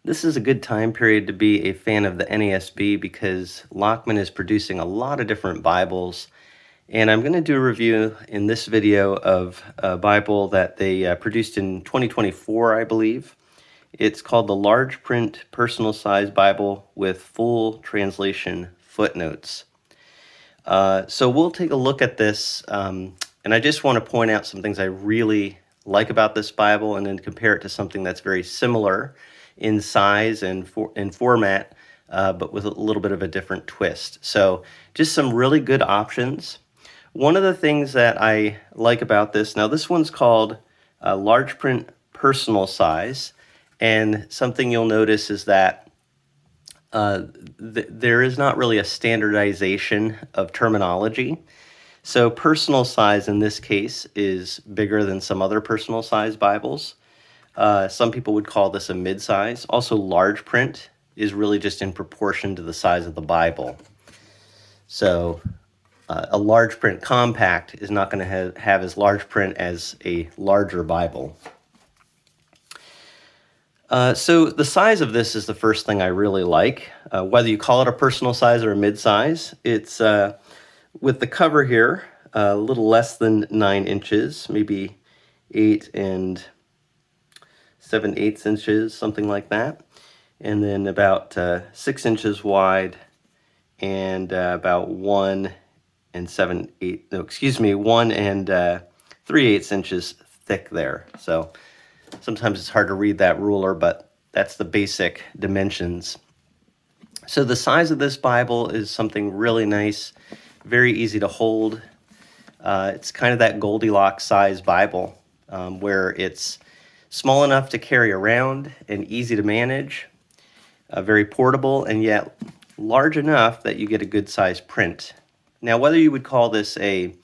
This is a good time period to be a fan of the NASB because Lockman is producing a lot of different Bibles. And I'm going to do a review in this video of a Bible that they produced in 2024, I believe. It's called the Large Print Personal Size Bible with Full Translation Footnotes. So we'll take a look at this, and I just want to point out some things I really like about this Bible and then compare it to something that's very similar in size and format, but with a little bit of a different twist. So just some really good options. One of the things that I like about this, now this one's called Large Print Personal Size, and something you'll notice is that there is not really a standardization of terminology. So personal size in this case is bigger than some other personal size Bibles. Some people would call this a mid-size. Also, large print is really just in proportion to the size of the Bible. So a large print compact is not going to have as large print as a larger Bible. So the size of this is the first thing I really like. Whether you call it a personal size or a mid-size, it's with the cover here, a little less than 9 inches, maybe 8 7/8 inches, something like that. And then about 6 inches wide and about 1 and 3/8 inches thick there. So sometimes it's hard to read that ruler, but that's the basic dimensions. So the size of this Bible is something really nice, very easy to hold. It's kind of that Goldilocks size Bible where it's small enough to carry around and easy to manage, very portable, and yet large enough that you get a good size print. Now, whether you would call this a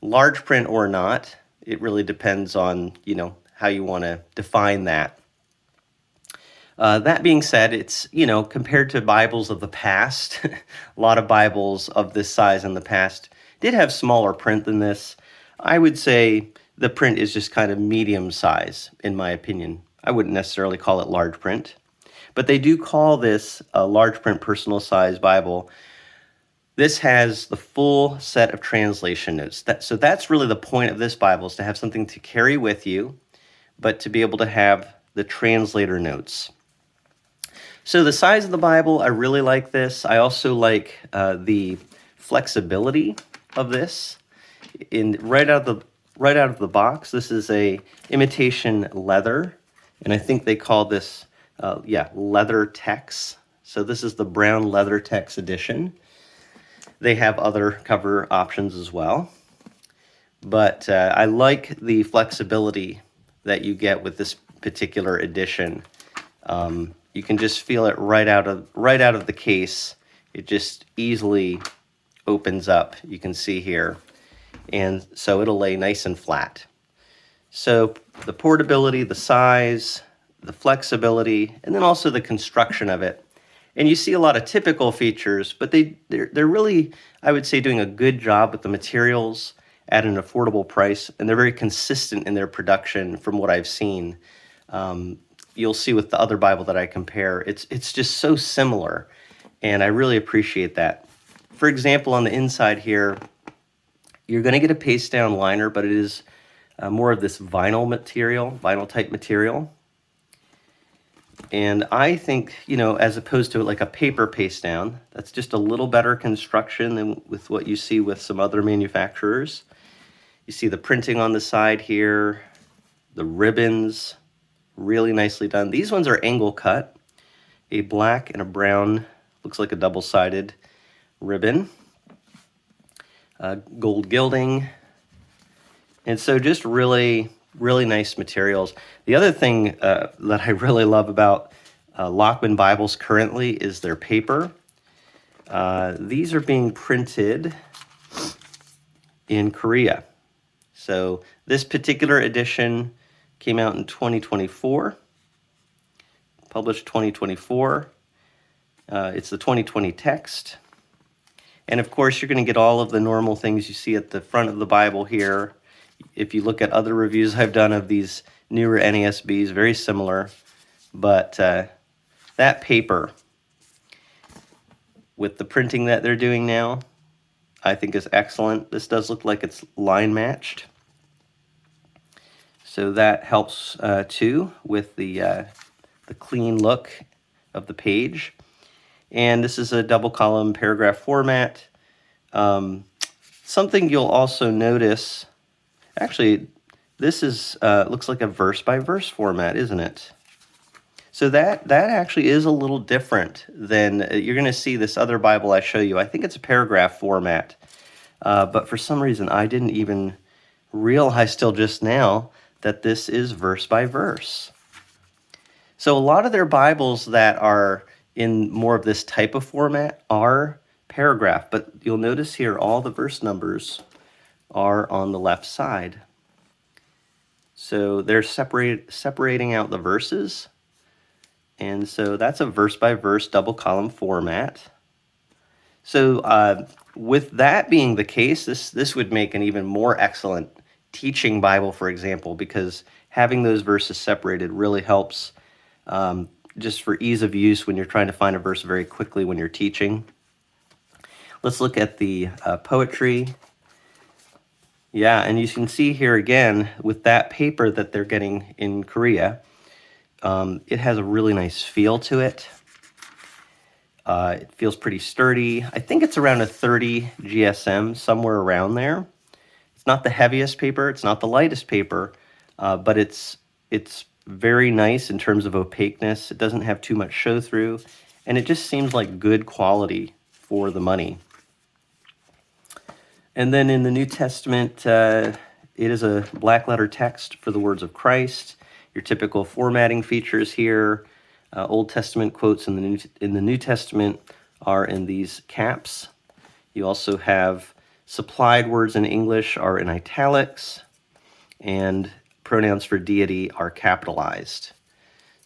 large print or not, it really depends on, how you want to define that. That being said, it's, compared to Bibles of the past, a lot of Bibles of this size in the past did have smaller print than this. I would say the print is just kind of medium size, in my opinion. I wouldn't necessarily call it large print, but they do call this a large print personal size Bible. This has the full set of translation notes. So that's really the point of this Bible, is to have something to carry with you, but to be able to have the translator notes. So the size of the Bible, I really like this. I also like the flexibility of this. Right out of the box, this is a imitation leather, and I think they call this, leather tex. So this is the brown leather tex edition. They have other cover options as well, but I like the flexibility that you get with this particular edition. You can just feel it right out of the case. It just easily opens up. You can see here. And so it'll lay nice and flat. So the portability, the size, the flexibility, and then also the construction of it. And you see a lot of typical features, but they're really, I would say, doing a good job with the materials at an affordable price, and they're very consistent in their production from what I've seen. You'll see with the other Bible that I compare, it's just so similar, and I really appreciate that. For example, on the inside here, you're going to get a paste down liner, but it is more of this vinyl type material. And I think, as opposed to like a paper paste down, that's just a little better construction than with what you see with some other manufacturers. You see the printing on the side here, the ribbons, really nicely done. These ones are angle cut, a black and a brown, looks like a double-sided ribbon. Gold gilding, and so just really, really nice materials. The other thing that I really love about Lockman Bibles currently is their paper. These are being printed in Korea. So this particular edition came out in 2024, published 2024. It's the 2020 text. And of course, you're going to get all of the normal things you see at the front of the Bible here. If you look at other reviews I've done of these newer NASBs, very similar, but that paper with the printing that they're doing now, I think is excellent. This does look like it's line matched. So that helps too with the clean look of the page. And this is a double column paragraph format. Something you'll also notice, actually, this is looks like a verse by verse format, isn't it? So that actually is a little different than you're going to see this other Bible I show you. I think it's a paragraph format, but for some reason I didn't even realize till just now that this is verse by verse. So a lot of their Bibles that are in more of this type of format are paragraph, but you'll notice here all the verse numbers are on the left side. So they're separating out the verses. And so that's a verse by verse double column format. So with that being the case, this would make an even more excellent teaching Bible, for example, because having those verses separated really helps just for ease of use when you're trying to find a verse very quickly when you're teaching. Let's look at the poetry. Yeah, and you can see here again with that paper that they're getting in Korea, it has a really nice feel to it. It feels pretty sturdy. I think it's around a 30 GSM, somewhere around there. It's not the heaviest paper, it's not the lightest paper, but it's very nice in terms of opaqueness. It doesn't have too much show through, and it just seems like good quality for the money. And then in the New Testament, it is a black letter text for the words of Christ. Your typical formatting features here. Old Testament quotes in the New Testament are in these caps. You also have supplied words in English are in italics, and pronouns for deity are capitalized.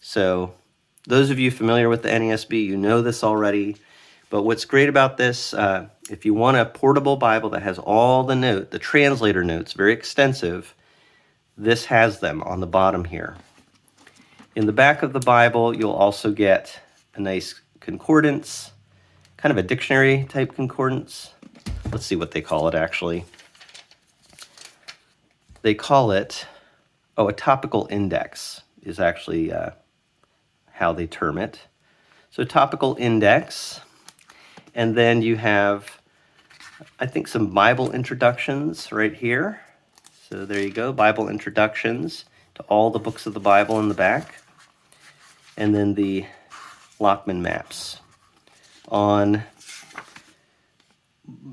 So those of you familiar with the NASB, you know this already. But what's great about this, if you want a portable Bible that has all the translator notes, very extensive, this has them on the bottom here. In the back of the Bible, you'll also get a nice concordance, kind of a dictionary type concordance. Let's see what they call it actually. They call it, a topical index is actually how they term it. So topical index, and then you have, I think, some Bible introductions right here. So there you go, Bible introductions to all the books of the Bible in the back. And then the Lockman maps on,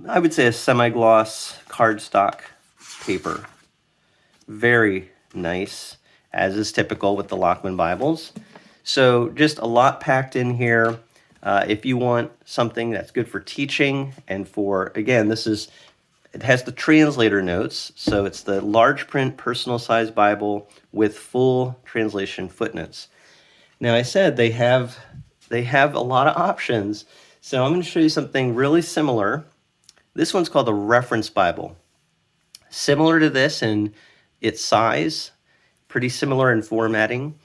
I would say, a semi-gloss cardstock paper. Very nice, as is typical with the Lockman Bibles. So just a lot packed in here. If you want something that's good for teaching and for, again, it has the translator notes. So it's the large print personal size Bible with full translation footnotes. Now I said they have a lot of options. So I'm going to show you something really similar. This one's called the Reference Bible. Similar to this in its size, pretty similar in formatting,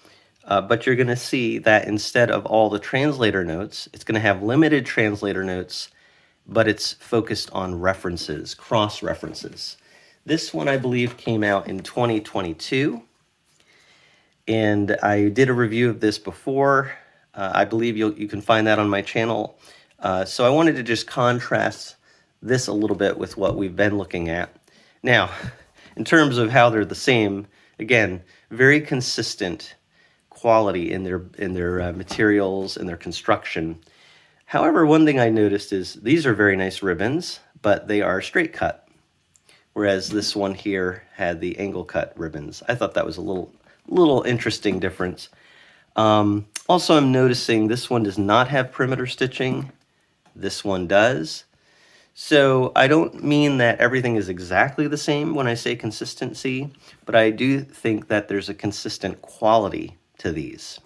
but you're going to see that instead of all the translator notes, it's going to have limited translator notes, but it's focused on references, cross-references. This one, I believe, came out in 2022, and I did a review of this before. I believe you can find that on my channel. So I wanted to just contrast this a little bit with what we've been looking at. Now, in terms of how they're the same, again, very consistent quality in their materials and their construction. However, one thing I noticed is these are very nice ribbons, but they are straight cut, whereas this one here had the angle cut ribbons. I thought that was a little interesting difference. Also, I'm noticing this one does not have perimeter stitching. This one does. So I don't mean that everything is exactly the same when I say consistency, but I do think that there's a consistent quality to these.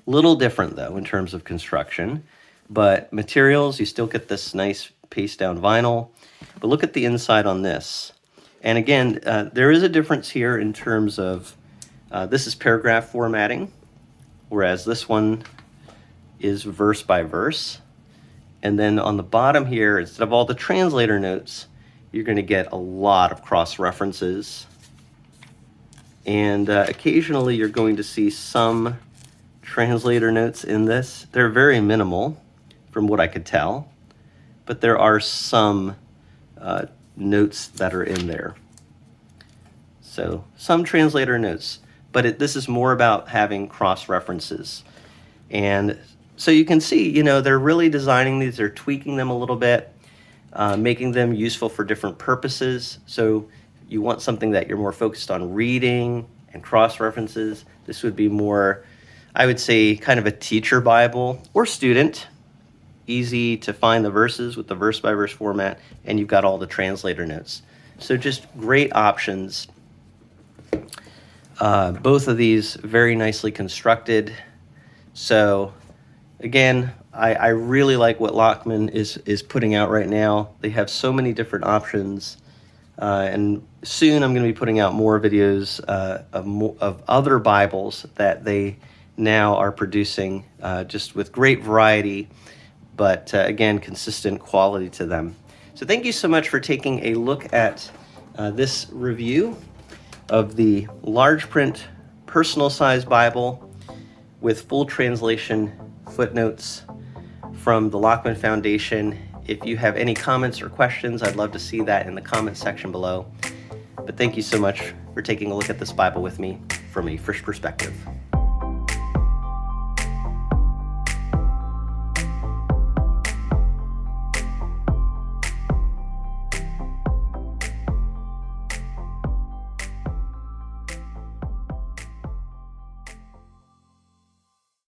Little different though in terms of construction, but materials, you still get this nice paste down vinyl. But look at the inside on this. And again, there is a difference here in terms of, this is paragraph formatting, whereas this one is verse by verse. And then on the bottom here, instead of all the translator notes, you're going to get a lot of cross references. And occasionally you're going to see some translator notes in this. They're very minimal from what I could tell, but there are some notes that are in there. So some translator notes, but this is more about having cross references. And so you can see, you know, they're really designing these, they're tweaking them a little bit, making them useful for different purposes. So you want something that you're more focused on reading and cross references. This would be more, I would say, kind of a teacher Bible or student. Easy to find the verses with the verse by verse format, and you've got all the translator notes. So just great options. Both of these very nicely constructed. So again, I really like what Lockman is putting out right now. They have so many different options, and soon I'm going to be putting out more videos of other Bibles that they now are producing, just with great variety, but again, consistent quality to them. So thank you so much for taking a look at this review of the large print personal size Bible with full translation footnotes from the Lockman Foundation. If you have any comments or questions, I'd love to see that in the comment section below. But thank you so much for taking a look at this Bible with me from a first perspective.